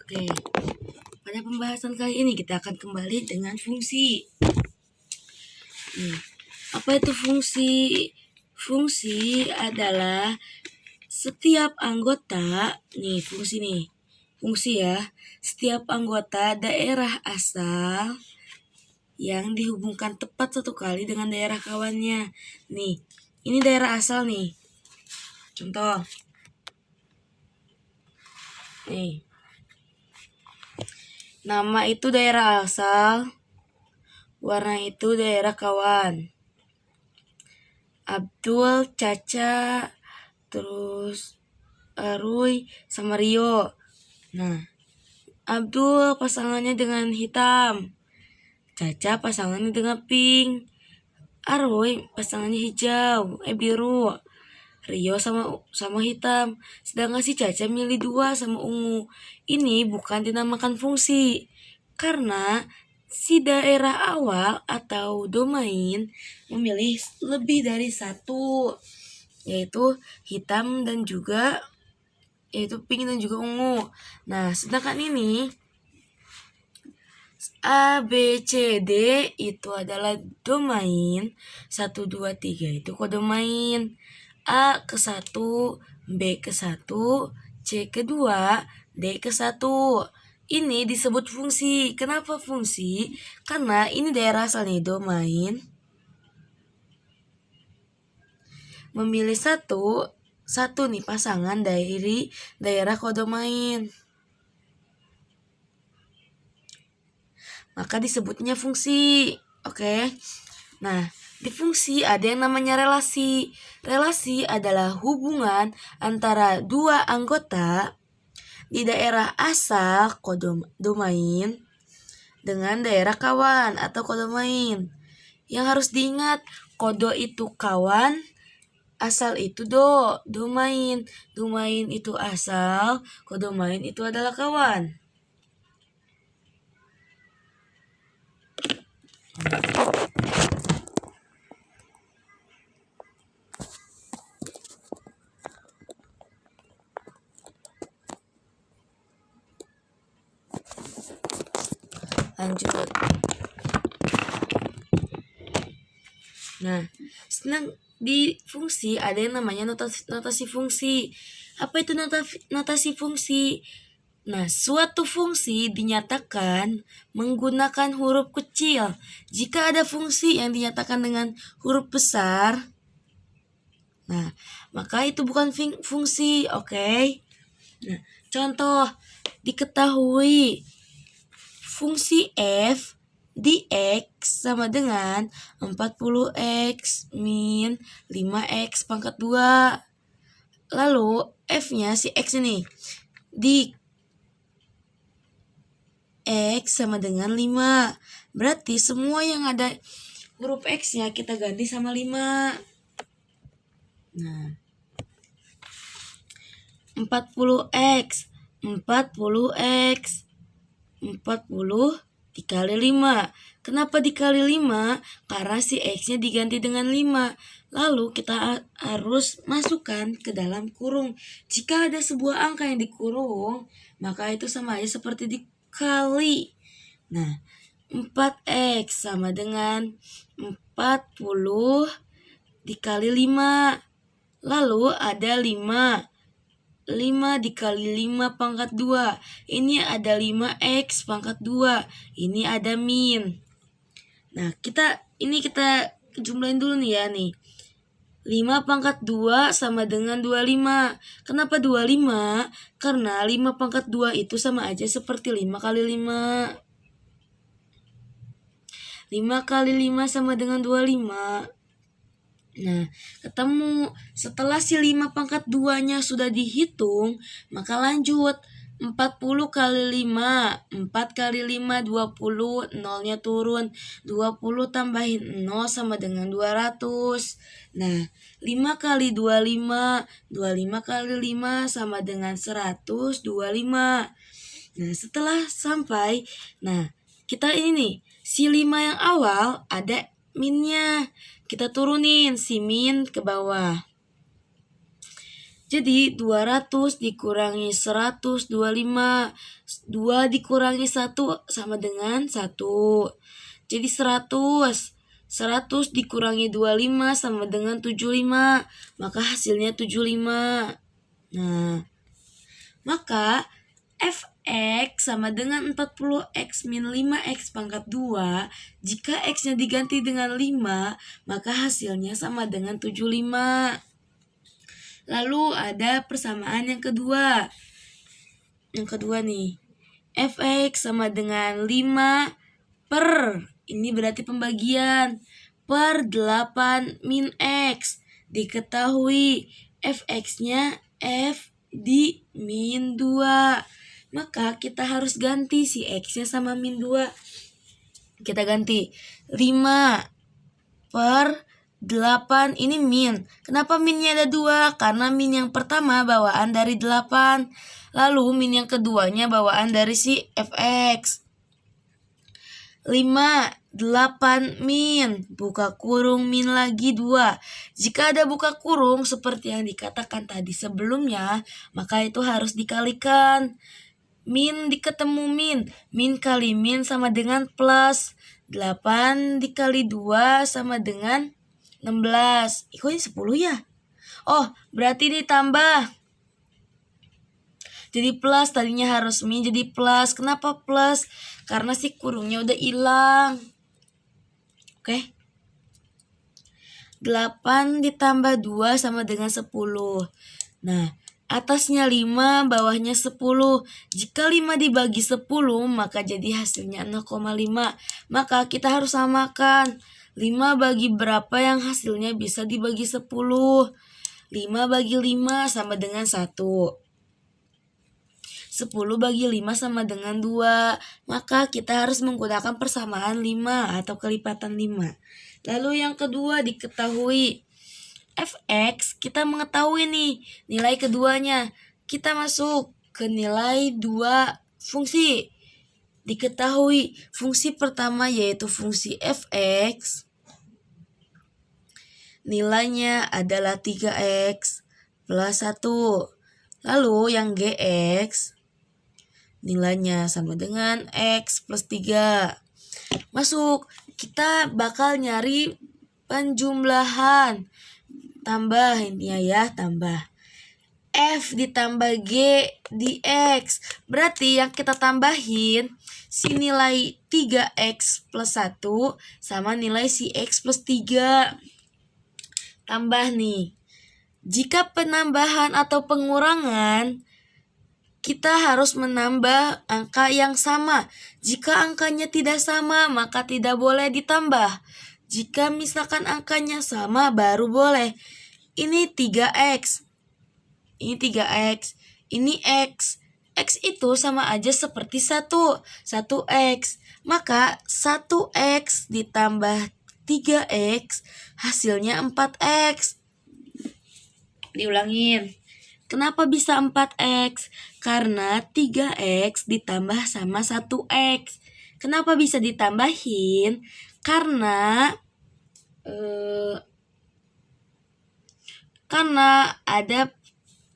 Oke, pada pembahasan kali ini kita akan kembali dengan fungsi. Apa itu fungsi? Fungsi adalah setiap anggota, fungsi ya, setiap anggota daerah asal yang dihubungkan tepat satu kali dengan daerah kawannya. Nih, ini daerah asal nih. Contoh. Nih. Nama itu daerah asal, warna itu daerah kawan. Abdul, Caca, terus Rui sama Rio. Nah, Abdul pasangannya dengan hitam, Caca pasangannya dengan pink, Aroy pasangannya biru, Rio sama hitam. Sedangkan si Caca milih 2 sama ungu. Ini bukan dinamakan fungsi karena si daerah awal atau domain memilih lebih dari satu, yaitu hitam dan juga yaitu pink dan juga ungu. Nah, sedangkan ini A, B, C, D itu adalah domain. 1, 2, 3 itu kodomain. A ke 1, B ke 1, C ke 2, D ke 1. Ini disebut fungsi. Kenapa fungsi? Karena ini daerah asal nih, domain. Memilih satu nih pasangan dari daerah kodomain. Maka disebutnya fungsi. Oke. Nah, di fungsi ada yang namanya relasi. Relasi adalah hubungan antara dua anggota di daerah asal domain dengan daerah kawan atau kodomain. Yang harus diingat, kodo itu kawan, asal itu domain. Domain itu asal, kodomain itu adalah kawan. Lanjut. Nah, di fungsi ada yang namanya notasi fungsi. Apa itu notasi fungsi? Nah, suatu fungsi dinyatakan menggunakan huruf kecil. Jika ada fungsi yang dinyatakan dengan huruf besar, nah, maka itu bukan fungsi, oke? Nah, contoh, diketahui fungsi f di X sama dengan 40X min 5X pangkat 2. Lalu F-nya si X ini di X sama dengan 5. Berarti semua yang ada huruf X-nya kita ganti sama 5. Nah, 40X 40X 40 dikali 5. Kenapa dikali 5? Karena si X-nya diganti dengan 5. Lalu kita harus masukkan ke dalam kurung. Jika ada sebuah angka yang dikurung, maka itu sama aja seperti dikali. Nah, 4X sama dengan 40 dikali 5. Lalu ada 5. 5 dikali 5 pangkat 2. Ini ada 5X pangkat 2. Ini ada min. Nah, kita jumlahin dulu nih ya nih. 5 pangkat 2 sama dengan 25. Kenapa 25? Karena 5 pangkat 2 itu sama aja seperti 5 kali 5. 5 kali 5 sama dengan 25. Nah, ketemu. Setelah si 5 pangkat 2-nya sudah dihitung, maka lanjut. 40 kali 5, 4 kali 5, 20, 0-nya turun. 20 tambahin 0 sama dengan 200. Nah, 5 kali 25, 25 kali 5 sama dengan 125. Nah, setelah sampai, kita ini, si 5 yang awal ada minnya. Kita turunin si min ke bawah. Jadi 200 dikurangi 125, 2 dikurangi 1 sama dengan 1. Jadi 100. 100 dikurangi 25 sama dengan 75. Maka hasilnya 75. Nah, maka fx sama dengan 40x min 5x pangkat 2. Jika x-nya diganti dengan 5, maka hasilnya sama dengan 75. Lalu ada persamaan yang kedua. Yang kedua nih, fx sama dengan 5 per, ini berarti pembagian, per 8 min x. Diketahui fx-nya f di min 2. Maka kita harus ganti si x-nya sama min 2. Kita ganti 5 per 8, ini min. Kenapa minnya ada 2? Karena min yang pertama bawaan dari 8. Lalu min yang keduanya bawaan dari si fx. 5, 8 min, buka kurung min lagi 2. Jika ada buka kurung seperti yang dikatakan tadi sebelumnya, maka itu harus dikalikan. Min diketemu min kali min sama dengan plus. 8 dikali 2 sama dengan 16. Kok ini 10 ya? Oh, berarti ditambah. Jadi plus, tadinya harus min jadi plus. Kenapa plus? Karena si kurungnya udah hilang. Oke. 8 ditambah 2 sama dengan 10. Nah, atasnya 5, bawahnya 10. Jika 5 dibagi 10, maka jadi hasilnya 0,5. Maka kita harus samakan. 5 bagi berapa yang hasilnya bisa dibagi 10? 5 bagi 5 sama dengan 1. 10 bagi 5 sama dengan 2. Maka kita harus menggunakan persamaan 5 atau kelipatan 5. Lalu yang kedua diketahui fx, kita mengetahui nih nilai keduanya. Kita masuk ke nilai 2 fungsi. Diketahui fungsi pertama yaitu fungsi fx. Nilainya adalah 3x plus 1. Lalu yang gx nilainya sama dengan x plus 3. Masuk, kita bakal nyari penjumlahan. Tambah intinya ya, tambah. F ditambah G di X. Berarti yang kita tambahin si nilai 3x plus 1 sama nilai si x plus 3. Tambah nih. Jika penambahan atau pengurangan, kita harus menambah angka yang sama. Jika angkanya tidak sama, maka tidak boleh ditambah. Jika misalkan angkanya sama, baru boleh. Ini 3x. Ini 3x. Ini x. X itu sama aja seperti 1. 1x. Maka 1x ditambah 3x hasilnya 4x. Diulangin. Kenapa bisa 4x? Karena 3x ditambah sama 1x. Kenapa bisa ditambahin? Karena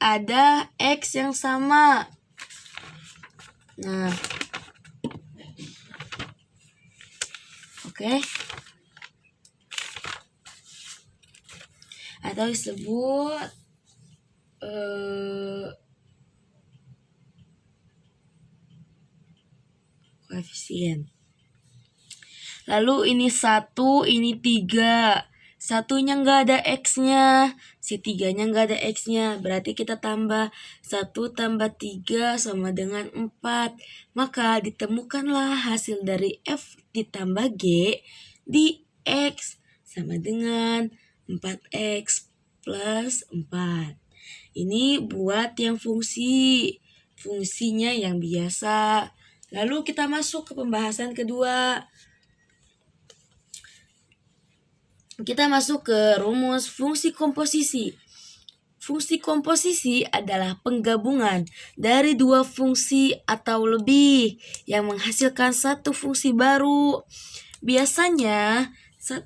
ada x yang sama. Nah, oke. Atau disebut koefisien. Lalu ini 1, ini 3. Satunya nggak ada x-nya, si 3-nya nggak ada x-nya. Berarti kita tambah 1 tambah 3 sama dengan 4. Maka ditemukanlah hasil dari f ditambah g di x sama dengan 4x plus 4. Ini buat yang fungsinya yang biasa. Lalu kita masuk ke pembahasan kedua. Kita masuk ke rumus fungsi komposisi. Fungsi komposisi adalah penggabungan dari dua fungsi atau lebih yang menghasilkan satu fungsi baru. Biasanya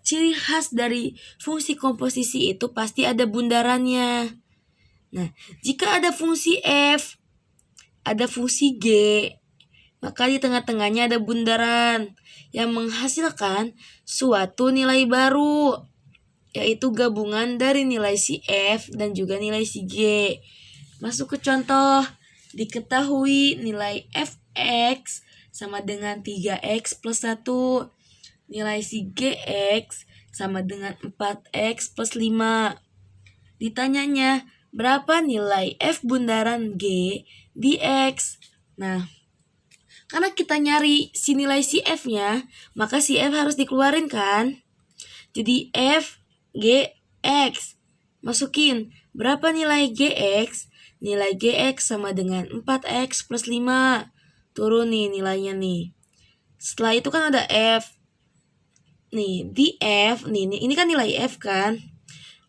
ciri khas dari fungsi komposisi itu pasti ada bundarannya. Nah, jika ada fungsi f, ada fungsi g, maka di tengah-tengahnya ada bundaran yang menghasilkan suatu nilai baru, yaitu gabungan dari nilai si f dan juga nilai si g. Masuk ke contoh, diketahui nilai fx sama dengan 3x plus 1, nilai si gx sama dengan 4x plus 5. Ditanyanya, berapa nilai f bundaran g di x? Nah, karena kita nyari si nilai si f-nya, maka si f harus dikeluarin kan? Jadi f, g, x. Masukin, berapa nilai gx? Nilai gx sama dengan 4x plus 5. Turun nih nilainya nih. Setelah itu kan ada f. Nih, di f, nih ini kan nilai f kan?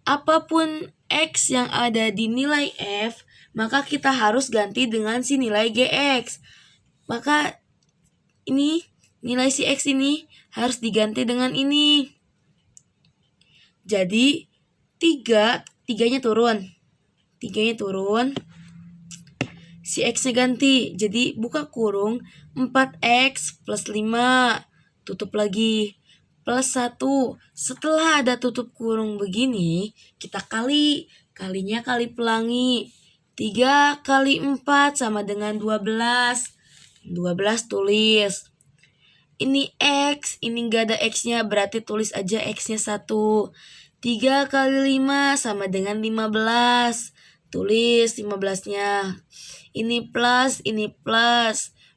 Apapun x yang ada di nilai f, maka kita harus ganti dengan si nilai gx. Maka ini nilai si x ini harus diganti dengan ini. Jadi 3-nya turun. 3-nya turun. Si x-nya ganti. Jadi buka kurung 4x plus 5. Tutup lagi. Plus 1. Setelah ada tutup kurung begini, kita kali. Kalinya kali pelangi. 3 kali 4 sama dengan 12. 12 tulis. Ini x, ini gak ada x-nya, berarti tulis aja x-nya 1. 3 kali 5 sama dengan 15. Tulis 15-nya. Ini plus,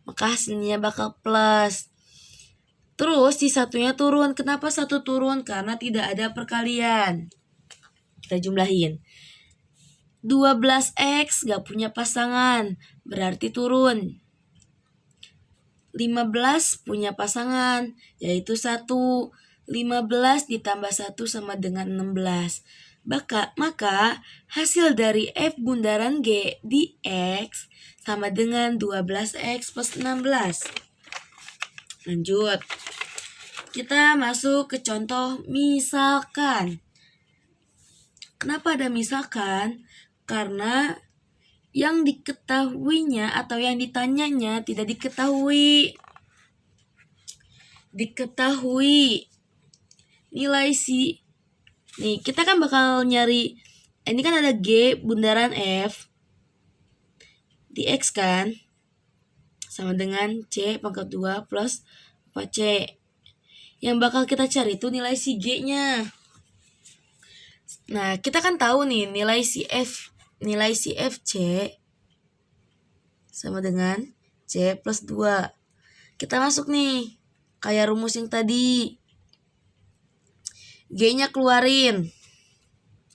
maka hasilnya bakal plus. Terus si satunya turun. Kenapa satu turun? Karena tidak ada perkalian. Kita jumlahin. 12x gak punya pasangan, berarti turun. 15 punya pasangan, yaitu 1. 15 ditambah 1 sama dengan 16. Maka hasil dari f bundaran g di x sama dengan 12x plus 16. Lanjut. Kita masuk ke contoh misalkan. Kenapa ada misalkan? Karena yang diketahuinya atau yang ditanyanya tidak diketahui. Diketahui nilai si. Nih, kita kan bakal nyari, ini kan ada G bundaran F di X kan, sama dengan C pangkat 2 plus 4C. Yang bakal kita cari itu nilai si G-nya. Nah, kita kan tahu nih nilai si FC sama dengan C plus 2. Kita masuk nih, kayak rumus yang tadi. G-nya keluarin.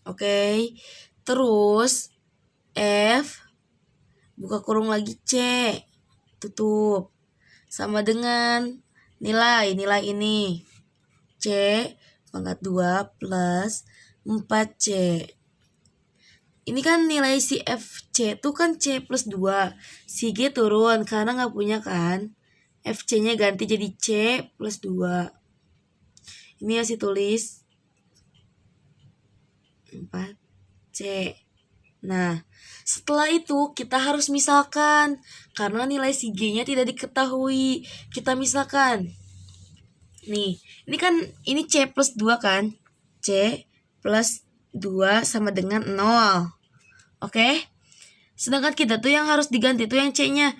Oke. Terus F, buka kurung lagi C, tutup. Sama dengan nilai ini. C pangkat 2 plus 4C. Ini kan nilai si FC itu kan C plus 2. Si G turun karena nggak punya kan. FC-nya ganti jadi C plus 2. Ini masih tulis 4C. Nah, setelah itu kita harus misalkan. Karena nilai si G-nya tidak diketahui. Kita misalkan. Nih, ini kan ini C plus 2 kan. C plus 2 sama dengan 0. Oke? Sedangkan kita tuh yang harus diganti tuh yang C-nya.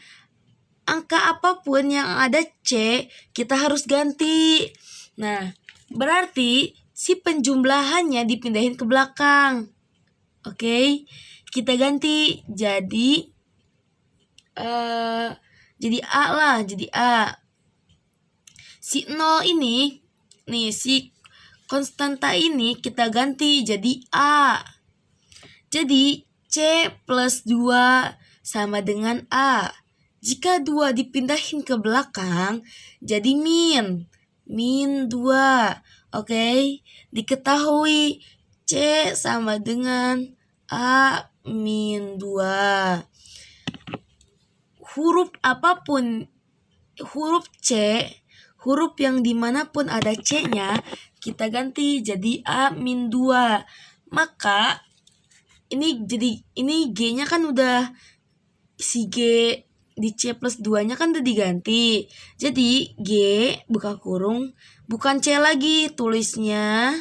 Angka apapun yang ada C, kita harus ganti. Nah, berarti si penjumlahannya dipindahin ke belakang. Oke? Kita ganti jadi A lah, jadi A. Si 0 ini, nih si konstanta ini kita ganti jadi A. Jadi C plus 2 sama dengan A. Jika 2 dipindahin ke belakang, jadi min 2. Oke, diketahui C sama dengan A min 2. Huruf apapun, huruf C, huruf yang dimanapun ada C-nya, kita ganti jadi A min 2. Maka ini G-nya kan udah, si G di C plus 2-nya kan udah diganti. Jadi G buka kurung bukan C lagi, tulisnya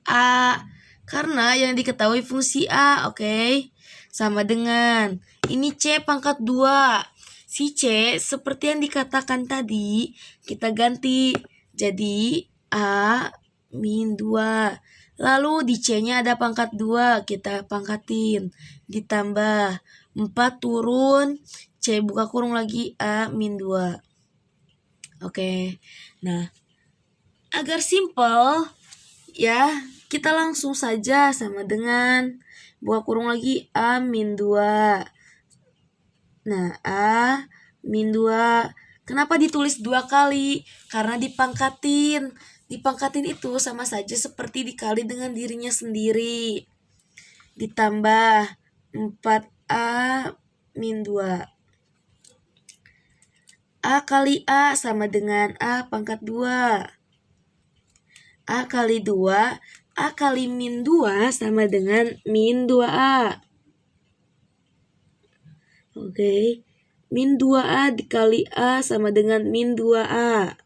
A. Karena yang diketahui fungsi A, oke? Sama dengan ini C pangkat 2. Si C seperti yang dikatakan tadi, kita ganti jadi A min 2. Lalu di C-nya ada pangkat 2, kita pangkatin. Ditambah 4 turun, C buka kurung lagi A min 2. Oke, nah agar simple ya, kita langsung saja sama dengan buka kurung lagi A min 2. Nah, A min 2. Kenapa ditulis 2 kali? Karena dipangkatin. Dipangkatin itu sama saja seperti dikali dengan dirinya sendiri. Ditambah 4A min 2. A kali A sama dengan A pangkat 2. A kali 2, A kali min 2 sama dengan min 2A. Oke, min 2A dikali A sama dengan min 2A.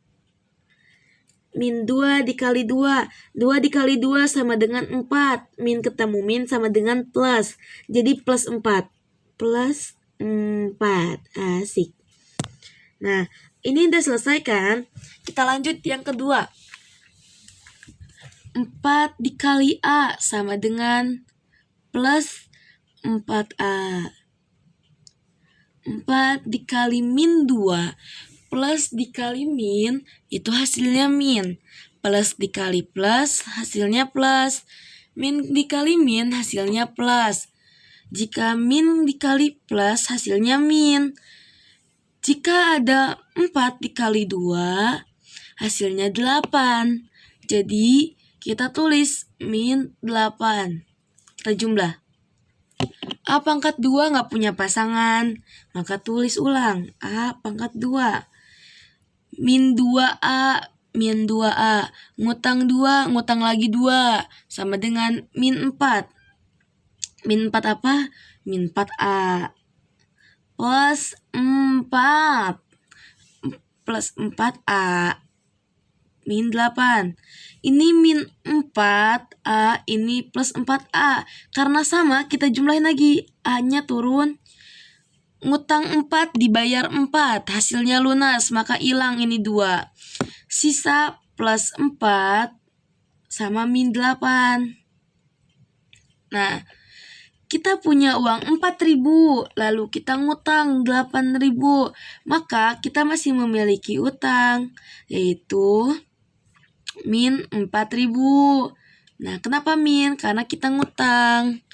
Min 2 dikali 2, 2 dikali 2 sama dengan 4. Min ketemu min sama dengan plus. Jadi plus 4. Plus 4. Asik. Nah, ini udah selesai kan? Kita lanjut yang kedua. 4 dikali A sama dengan plus 4A. 4 dikali min 2 plus dikali min itu hasilnya min. Plus dikali plus hasilnya plus. Min dikali min hasilnya plus. Jika min dikali plus hasilnya min. Jika ada 4 dikali 2 hasilnya 8. Jadi kita tulis min 8. Kita jumlah. A pangkat 2 gak punya pasangan, maka tulis ulang A pangkat 2. Min 2A, min 2A. Ngutang 2, ngutang lagi 2. Sama dengan min 4. Min 4 apa? Min 4A. Plus 4. Plus 4A. Min 8. Ini min 4A, ini plus 4A. Karena sama, kita jumlahin lagi. A-nya turun. Ngutang 4 dibayar 4. Hasilnya lunas, maka hilang ini 2. Sisa plus 4 sama min 8. Nah, kita punya uang 4.000, lalu kita ngutang 8.000. Maka kita masih memiliki utang, yaitu min 4.000. Nah, kenapa min? Karena kita ngutang.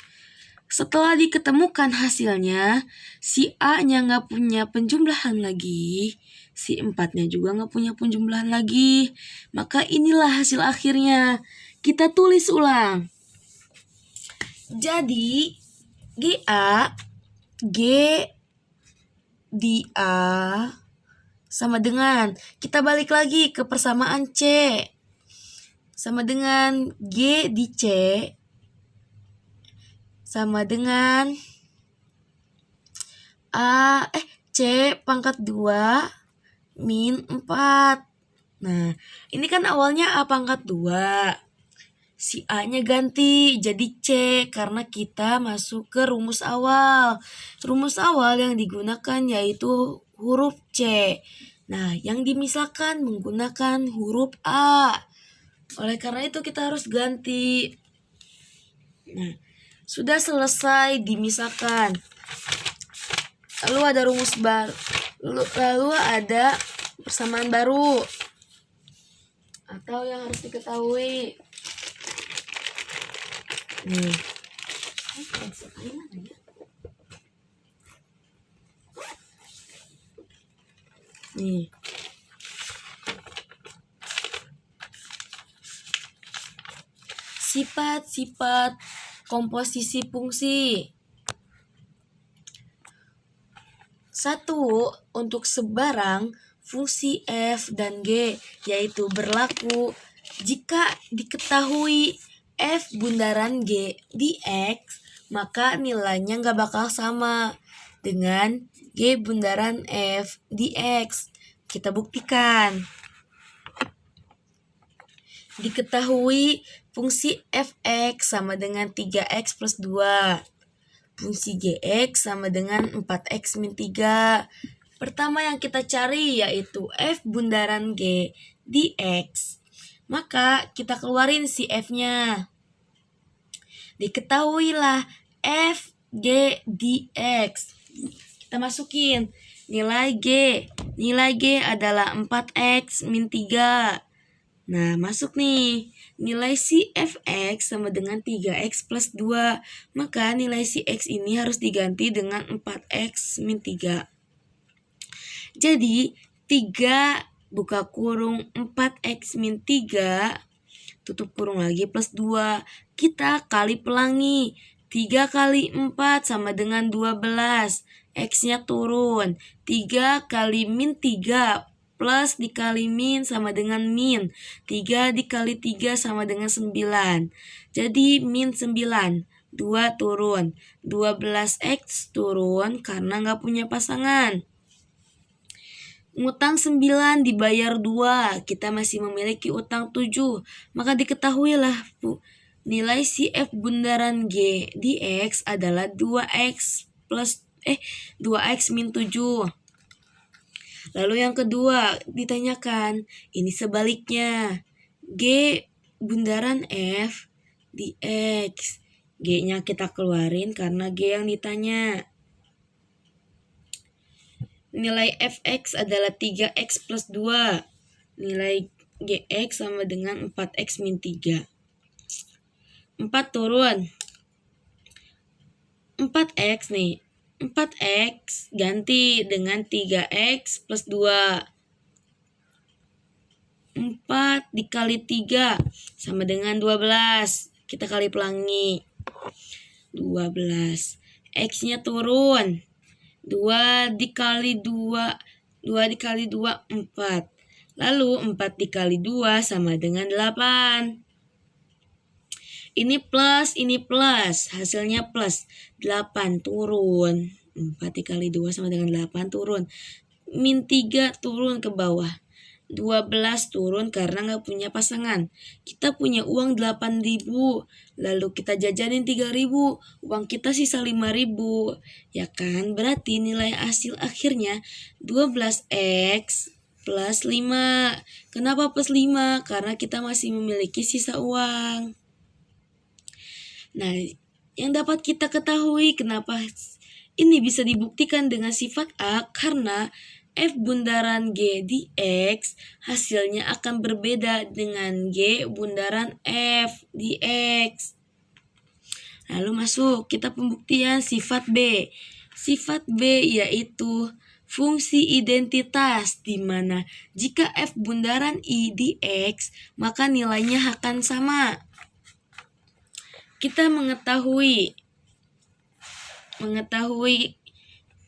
Setelah diketemukan hasilnya, si A-nya gak punya penjumlahan lagi, si 4-nya juga gak punya penjumlahan lagi. Maka inilah hasil akhirnya. Kita tulis ulang. Jadi, G di A sama dengan, kita balik lagi ke persamaan C. Sama dengan G di C sama dengan C pangkat 2 min 4. Nah, ini kan awalnya A pangkat 2. Si A-nya ganti jadi C karena kita masuk ke rumus awal. Rumus awal yang digunakan yaitu huruf C. Nah, yang dimisahkan menggunakan huruf A. Oleh karena itu kita harus ganti. Nah, sudah selesai dimisahkan. Lalu ada rumus baru. Lalu ada persamaan baru. Atau yang harus diketahui. Nih. Nih. Sifat-sifat komposisi fungsi. 1. Untuk sebarang fungsi f dan g, yaitu berlaku jika diketahui F bundaran G di X, maka nilainya nggak bakal sama dengan G bundaran F di X. Kita buktikan. Diketahui fungsi fx sama dengan 3x plus 2. Fungsi gx sama dengan 4x min 3. Pertama yang kita cari yaitu f bundaran g di x. Maka kita keluarin si f-nya. Diketahuilah f g di x. Kita masukin nilai g. Nilai g adalah 4x min 3. Nah, masuk nih. Nilai si fx sama dengan 3x plus 2. Maka nilai si x ini harus diganti dengan 4x min 3. Jadi, 3 buka kurung 4x min 3, tutup kurung lagi plus 2. Kita kali pelangi. 3 kali 4 sama dengan 12. X-nya turun. 3 kali min 3 plus dikali min sama dengan min. 3 dikali 3 sama dengan 9. Jadi min 9. 2 turun. 12x turun karena nggak punya pasangan. Ngutang 9 dibayar 2. Kita masih memiliki utang 7. Maka diketahuilah nilai si f bundaran G di X adalah 2x min 7. Lalu yang kedua ditanyakan, ini sebaliknya. G bundaran F di X. G-nya kita keluarin karena G yang ditanya. Nilai fx adalah 3x plus 2. Nilai gx sama dengan 4x min 3. 4 turun. 4x nih. 4x ganti dengan 3x plus 2. 4 dikali 3 sama dengan 12. Kita kali pelangi. 12. X-nya turun. 2 dikali 2. 2 dikali 2, 4. Lalu 4 dikali 2 sama dengan 8. Ini plus, hasilnya plus. 8 turun. 4 dikali 2 sama dengan 8 turun. Min 3 turun ke bawah. 12 turun karena nggak punya pasangan. Kita punya uang 8.000. Lalu kita jajanin 3.000. Uang kita sisa 5.000. Ya kan? Berarti nilai hasil akhirnya 12x plus 5. Kenapa plus 5? Karena kita masih memiliki sisa uang. Nah, yang dapat kita ketahui kenapa ini bisa dibuktikan dengan sifat A, karena F bundaran G di X hasilnya akan berbeda dengan G bundaran F di X. Lalu masuk kita pembuktian sifat B. Sifat B yaitu fungsi identitas, di mana jika F bundaran I di X, maka nilainya akan sama. Kita mengetahui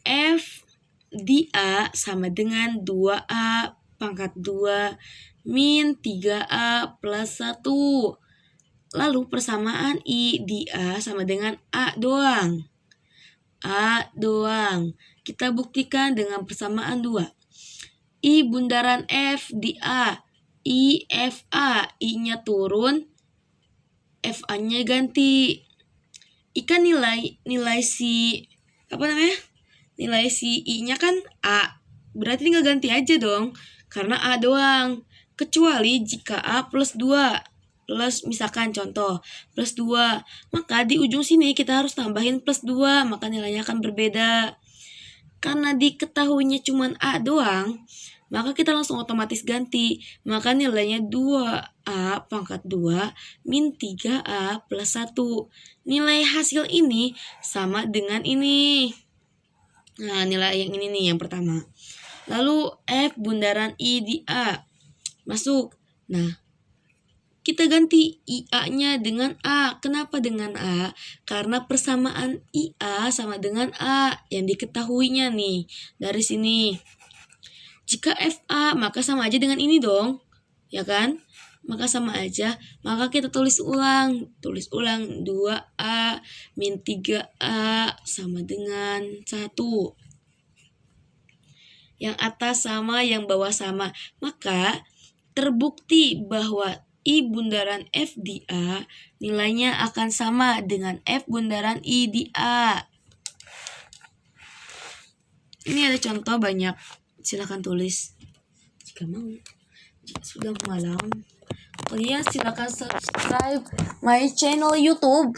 F di A sama dengan 2A pangkat 2 min 3A plus 1. Lalu persamaan I di A sama dengan A doang. Kita buktikan dengan persamaan 2. I bundaran F di A. I F A. I-nya turun. FA-nya ganti. Ikan nilai si nilai si I-nya kan A. Berarti tinggal ganti aja dong. Karena A doang. Kecuali jika A plus 2. Plus misalkan contoh plus 2. Maka di ujung sini kita harus tambahin plus 2. Maka nilainya akan berbeda. Karena diketahuinya cuma A doang, maka kita langsung otomatis ganti. Maka nilainya 2A pangkat 2 min 3A plus 1. Nilai hasil ini sama dengan ini. Nah, nilai yang ini nih yang pertama. Lalu F bundaran I di A. Masuk. Nah, kita ganti IA-nya dengan A. Kenapa dengan A? Karena persamaan IA sama dengan A yang diketahuinya nih dari sini. Jika FA maka sama aja dengan ini dong, ya kan? maka sama aja, maka kita tulis ulang 2A min 3A sama dengan 1. Yang atas sama, yang bawah sama. Maka terbukti bahwa I bundaran F di A nilainya akan sama dengan F bundaran I di A. Ini ada contoh banyak, silakan tulis jika mau. Jika sudah malam, kalian silakan subscribe my channel YouTube.